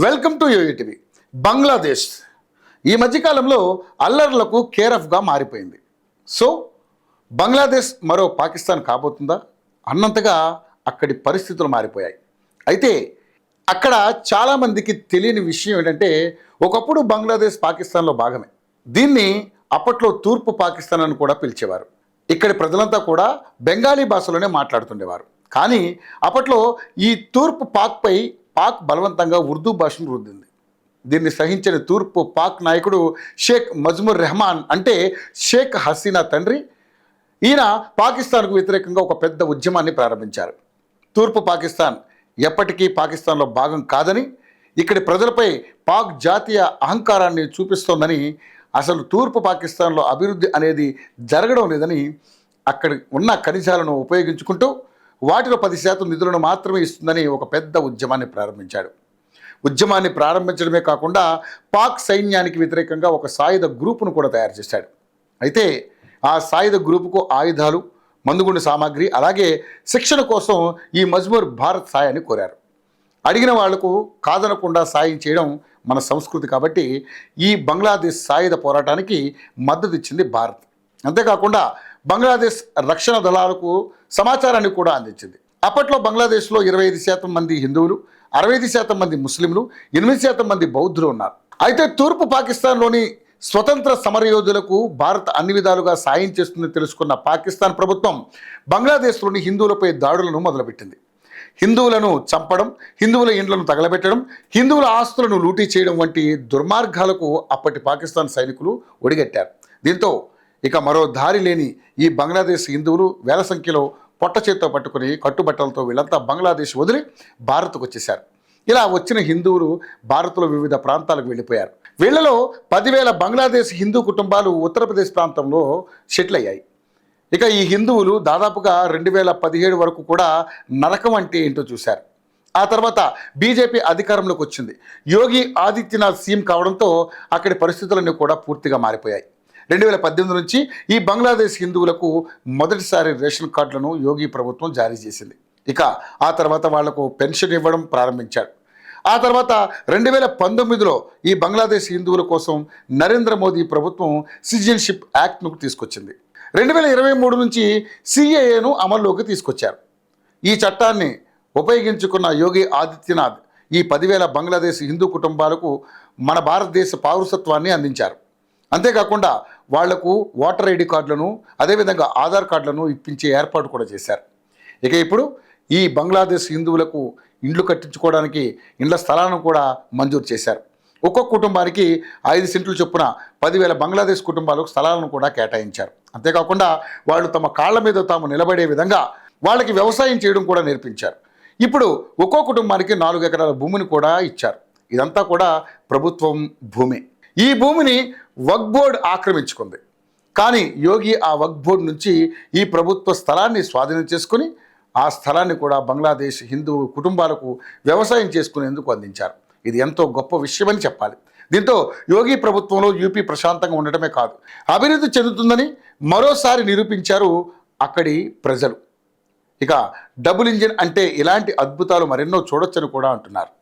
Welcome to UTV. Bangladesh ఈ మధ్యకాలంలో అల్లర్లకు కేరఫ్గా మారిపోయింది. సో బంగ్లాదేశ్ మరో పాకిస్తాన్ కాబోతుందా అన్నంతగా అక్కడి పరిస్థితులు మారిపోయాయి. అయితే అక్కడ చాలామందికి తెలియని విషయం ఏంటంటే, ఒకప్పుడు బంగ్లాదేశ్ పాకిస్తాన్లో భాగమే. దీన్ని అప్పట్లో తూర్పు పాకిస్తాన్ అని కూడా పిలిచేవారు. ఇక్కడి ప్రజలంతా కూడా బెంగాలీ భాషలోనే మాట్లాడుతుండేవారు. కానీ అప్పట్లో ఈ తూర్పు పాక్పై పాక్ బలవంతంగా ఉర్దూ భాషను రుద్దింది. దీన్ని సహించిన తూర్పు పాక్ నాయకుడు షేక్ మజ్మూర్ రెహమాన్ అంటే షేక్ హసీనా తండ్రి, ఈయన పాకిస్తాన్కు వ్యతిరేకంగా ఒక పెద్ద ఉద్యమాన్ని ప్రారంభించారు. తూర్పు పాకిస్తాన్ ఎప్పటికీ పాకిస్తాన్లో భాగం కాదని, ఇక్కడి ప్రజలపై పాక్ జాతీయ అహంకారాన్ని చూపిస్తోందని, అసలు తూర్పు పాకిస్తాన్లో అభివృద్ధి అనేది జరగడం లేదని, అక్కడ ఉన్న ఖనిజాలను ఉపయోగించుకుంటూ వాటిలో 10% నిధులను మాత్రమే ఇస్తుందని ఒక పెద్ద ఉద్యమాన్ని ప్రారంభించాడు. ఉద్యమాన్ని ప్రారంభించడమే కాకుండా పాక్ సైన్యానికి వ్యతిరేకంగా ఒక సాయుధ గ్రూపును కూడా తయారు చేశాడు. అయితే ఆ సాయుధ గ్రూపుకు ఆయుధాలు, మందుగుండు సామాగ్రి, అలాగే శిక్షణ కోసం ఈ మజ్మూర్ భారత్ సాయాన్ని కోరారు. అడిగిన వాళ్లకు కాదనకుండా సాయం చేయడం మన సంస్కృతి కాబట్టి ఈ బంగ్లాదేశ్ సాయుధ పోరాటానికి మద్దతు ఇచ్చింది భారత్. అంతేకాకుండా బంగ్లాదేశ్ రక్షణ దళాలకు సమాచారాన్ని కూడా అందించింది. అప్పట్లో బంగ్లాదేశ్లో 25% మంది హిందువులు, 65% మంది ముస్లింలు, 8% మంది బౌద్ధులు ఉన్నారు. అయితే తూర్పు పాకిస్తాన్లోని స్వతంత్ర సమరయోధులకు భారత్ అన్ని విధాలుగా సాయం చేస్తుందని తెలుసుకున్న పాకిస్తాన్ ప్రభుత్వం బంగ్లాదేశ్లోని హిందువులపై దాడులను మొదలుపెట్టింది. హిందువులను చంపడం, హిందువుల ఇండ్లను తగలబెట్టడం, హిందువుల ఆస్తులను లూటీ చేయడం వంటి దుర్మార్గాలకు అప్పటి పాకిస్తాన్ సైనికులు ఒడిగట్టారు. దీంతో ఇక మరో దారి లేని ఈ బంగ్లాదేశ్ హిందువులు వేల సంఖ్యలో పొట్ట చేత్తో పట్టుకుని కట్టుబట్టలతో వీళ్ళంతా బంగ్లాదేశ్ వదిలి భారత్కు వచ్చేశారు. ఇలా వచ్చిన హిందువులు భారత్లో వివిధ ప్రాంతాలకు వెళ్ళిపోయారు. వీళ్లలో 10,000 బంగ్లాదేశ్ హిందూ కుటుంబాలు ఉత్తరప్రదేశ్ ప్రాంతంలో సెటిల్ అయ్యాయి. ఇక ఈ హిందువులు దాదాపుగా 2017 వరకు కూడా నరకం అంటే ఏంటో చూశారు. ఆ తర్వాత బీజేపీ అధికారంలోకి వచ్చింది. యోగి ఆదిత్యనాథ్ సీఎం కావడంతో అక్కడి పరిస్థితులన్నీ కూడా పూర్తిగా మారిపోయాయి. 2018 నుంచి ఈ బంగ్లాదేశ్ హిందువులకు మొదటిసారి రేషన్ కార్డులను యోగి ప్రభుత్వం జారీ చేసింది. ఇక ఆ తర్వాత వాళ్లకు పెన్షన్ ఇవ్వడం ప్రారంభించాడు. ఆ తర్వాత 2019లో ఈ బంగ్లాదేశ్ హిందువుల కోసం నరేంద్ర మోదీ ప్రభుత్వం సిటిజన్షిప్ యాక్ట్ను తీసుకొచ్చింది. 2023 నుంచి సిఏఏను అమల్లోకి తీసుకొచ్చారు. ఈ చట్టాన్ని ఉపయోగించుకున్న యోగి ఆదిత్యనాథ్ ఈ 10,000 బంగ్లాదేశ్ హిందూ కుటుంబాలకు మన భారతదేశ పౌరసత్వాన్ని అందించారు. అంతేకాకుండా వాళ్లకు ఓటర్ ఐడి కార్డులను, అదేవిధంగా ఆధార్ కార్డులను ఇప్పించే ఏర్పాటు కూడా చేశారు. ఇక ఇప్పుడు ఈ బంగ్లాదేశ్ హిందువులకు ఇండ్లు కట్టించుకోవడానికి ఇండ్ల స్థలాలను కూడా మంజూరు చేశారు. ఒక్కొక్క కుటుంబానికి 5 సెంట్లు చొప్పున 10,000 బంగ్లాదేశ్ కుటుంబాలకు స్థలాలను కూడా కేటాయించారు. అంతేకాకుండా వాళ్ళు తమ కాళ్ల మీద తాము నిలబడే విధంగా వాళ్ళకి వ్యవసాయం చేయడం కూడా నేర్పించారు. ఇప్పుడు ఒక్కో కుటుంబానికి 4 ఎకరాల భూమిని కూడా ఇచ్చారు. ఇదంతా కూడా ప్రభుత్వం భూమి. ఈ భూమిని వక్ఫ్ బోర్డ్ ఆక్రమించుకుంది. కానీ యోగి ఆ వక్ఫ్ బోర్డ్ నుంచి ఈ ప్రభుత్వ స్థలాన్ని స్వాధీనం చేసుకుని ఆ స్థలాన్ని కూడా బంగ్లాదేశ్ హిందూ కుటుంబాలకు వ్యవసాయం చేసుకునేందుకు అందించారు. ఇది ఎంతో గొప్ప విషయమని చెప్పాలి. దీంతో యోగి ప్రభుత్వంలో యూపీ ప్రశాంతంగా ఉండటమే కాదు, అభివృద్ధి చెందుతుందని మరోసారి నిరూపించారు అక్కడి ప్రజలు. ఇక డబుల్ ఇంజిన్ అంటే ఇలాంటి అద్భుతాలు మరెన్నో చూడొచ్చని కూడా అంటున్నారు.